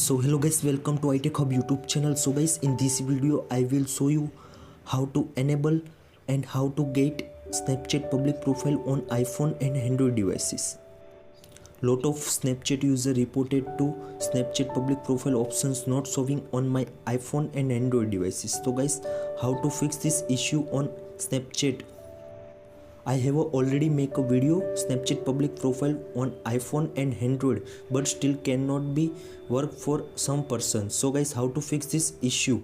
So hello guys, welcome to iTechHub YouTube channel. So guys, in this video I will show you how to enable and how to get Snapchat public profile on iPhone and Android devices. Lot of Snapchat user reported to Snapchat public profile options not showing on my iPhone and Android devices. So guys, how to fix this issue on Snapchat? I have already make a video Snapchat public profile on iPhone and Android, but still cannot be work for some persons. So guys, how to fix this issue?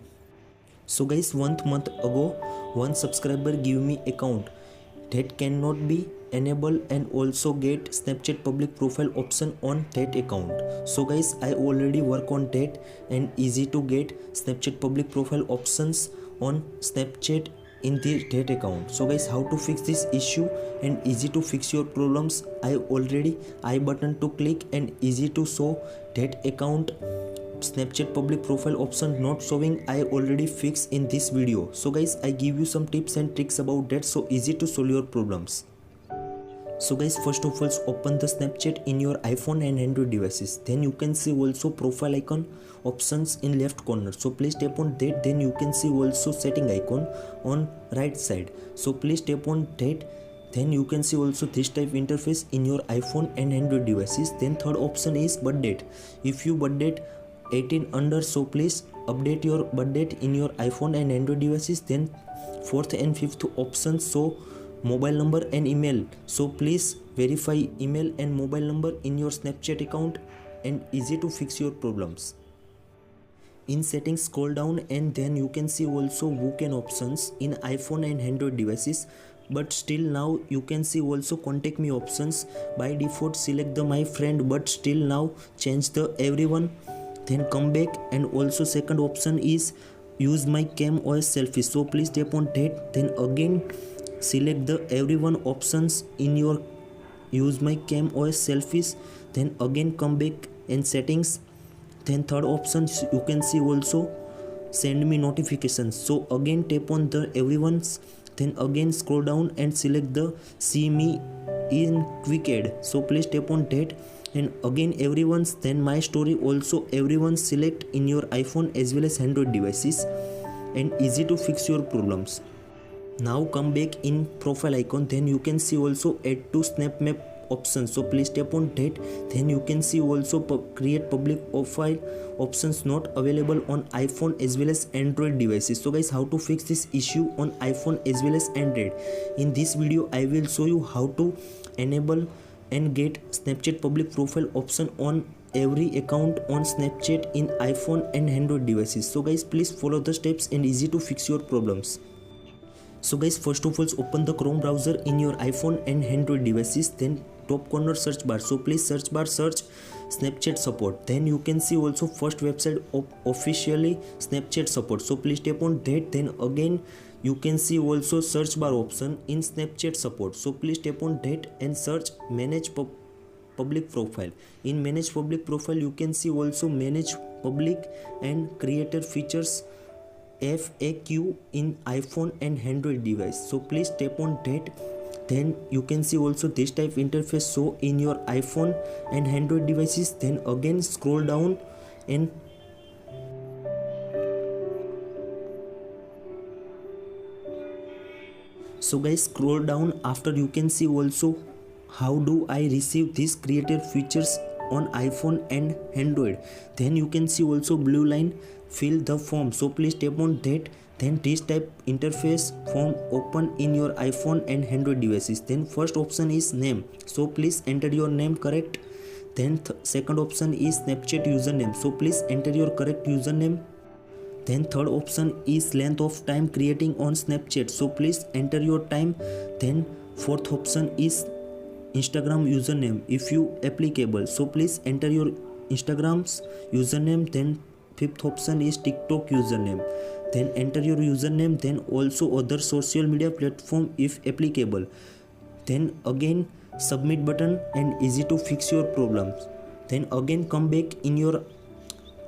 So guys, 1 month ago one subscriber give me account that cannot be enable and also get Snapchat public profile option on that account. So guys, I already work on that and easy to get Snapchat public profile options on Snapchat in that account. So guys, how to fix this issue and easy to fix your problems? I already I button to click and easy to show that account Snapchat public profile option not showing. I already fix in this video. So guys, I give you some tips and tricks about that, so easy to solve your problems. So guys, first of all, open the Snapchat in your iPhone and Android devices. Then you can see also profile icon options in left corner. So please tap on that. Then you can see also setting icon on right side. So please tap on that. Then you can see also this type interface in your iPhone and Android devices. Then third option is birth date. If you birth date 18 under, so please update your birth date in your iPhone and Android devices. Then fourth and fifth options, so mobile number and email. So please verify email and mobile number in your Snapchat account and easy to fix your problems. In settings, scroll down and then you can see also book and options in iPhone and Android devices. But still now you can see also contact me options. By default select the my friend, but still now change the everyone. Then come back and also second option is use my cam OS selfie. So please tap on that. Then again select the everyone options in your use my cam OS selfies. Then again come back in settings. Then third option you can see also send me notifications. So again tap on the everyone's. Then again scroll down and select the see me in quick add. So please tap on that and again everyone's. Then my story also everyone select in your iPhone as well as Android devices and easy to fix your problems. Now come back in profile icon. Then you can see also add to snap map option. So please tap on that. Then you can see also create public profile options not available on iPhone as well as Android devices. So guys, how to fix this issue on iPhone as well as Android? In this video I will show you how to enable and get Snapchat public profile option on every account on Snapchat in iPhone and Android devices. So guys, please follow the steps and easy to fix your problems. So guys, first of all open the Chrome browser in your iPhone and Android devices. Then top corner search bar, so please search bar search Snapchat support. Then you can see also first website of officially Snapchat support. So please tap on that. Then again you can see also search bar option in Snapchat support. So please tap on that and search manage public profile. In manage public profile you can see also manage public and creator features FAQ in iPhone and Android device. So please tap on that. Then you can see also this type interface so in your iPhone and Android devices. Then again scroll down and so guys, scroll down. After you can see also how do I receive these creative features on iPhone and Android. Then you can see also blue line fill the form. So please tap on that. Then this type interface form open in your iPhone and Android devices. Then first option is name. So please enter your name correct. Then second option is Snapchat username. So please enter your correct username. Then third option is length of time creating on Snapchat. So please enter your time. Then fourth option is Instagram username if you applicable. So please enter your Instagram's username. Then fifth option is TikTok username. Then enter your username. Then also other social media platform if applicable. Then again submit button and easy to fix your problems. Then again come back in your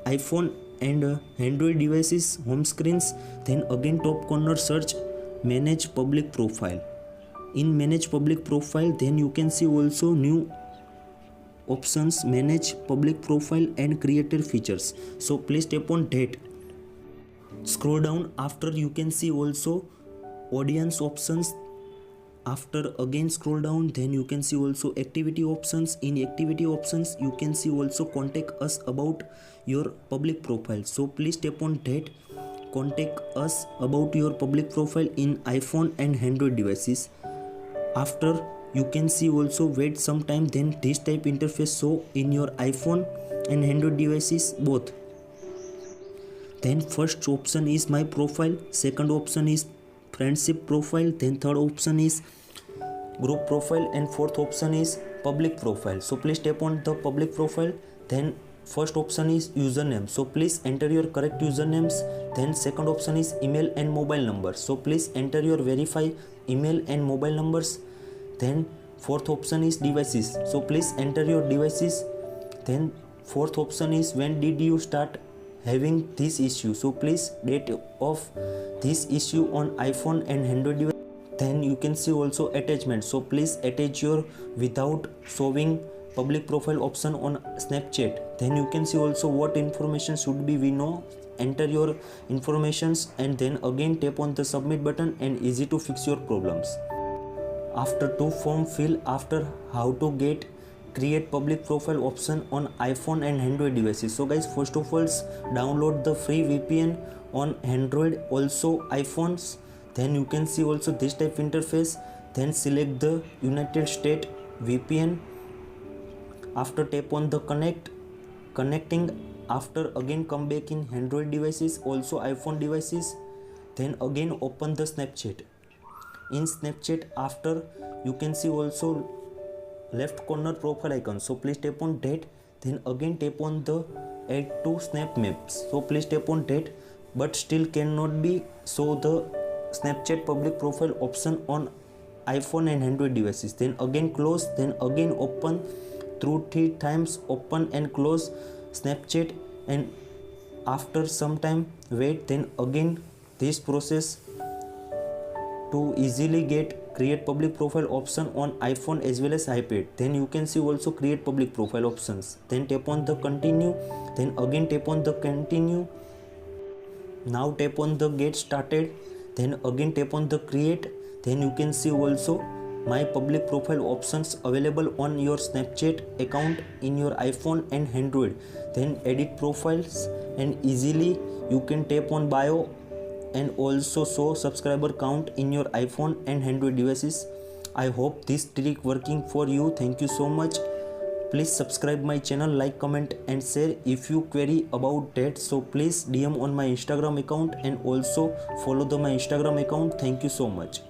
iPhone and Android devices home screens. Then again top corner search manage public profile. In manage public profile then you can see also new options, manage public profile and creator features. So please tap on that. Scroll down. After you can see also audience options. After again scroll down, then you can see also activity options. In activity options you can see also contact us about your public profile. So please tap on that. Contact us about your public profile in iPhone and Android devices. After you can see also wait some time, then this type interface show in your iPhone and Android devices both. Then first option is my profile, second option is friendship profile, then third option is group profile, and fourth option is public profile. So please tap on the public profile. Then first option is username, so please enter your correct usernames. Then second option is email and mobile number, so please enter your verified email and mobile numbers. Then fourth option is devices, so please enter your devices. Then fourth option is when did you start having this issue, so please date of this issue on iPhone and Android device. Then you can see also attachment, so please attach your without showing public profile option on Snapchat. Then you can see also what information should be we know. Enter your informations and then again tap on the submit button, and easy to fix your problems. After two form fill after how to get create public profile option on iPhone and Android devices. So guys, first of all download the free VPN on Android also iPhones. Then you can see also this type interface. Then select the United States VPN. After tap on the connecting. After again come back in Android devices also iPhone devices. Then again open the Snapchat. In Snapchat after you can see also left corner profile icon, so please tap on that. Then again tap on the add to snap maps, so please tap on that. But still cannot be show the Snapchat public profile option on iPhone and Android devices. Then again close, then again open through 3 times, open and close Snapchat, and after some time wait. Then again this process to easily get create public profile option on iPhone as well as iPad. Then you can see also create public profile options. Then tap on the continue, then again tap on the continue. Now tap on the get started, then again tap on the create. Then you can see also my public profile options available on your Snapchat account in your iPhone and Android. Then edit profiles, and easily you can tap on bio and also show subscriber count in your iPhone and Android devices. I hope this trick working for you. Thank you so much. Please subscribe my channel, like, comment and share. If you query about that, so please DM on my Instagram account and also follow my Instagram account. Thank you so much.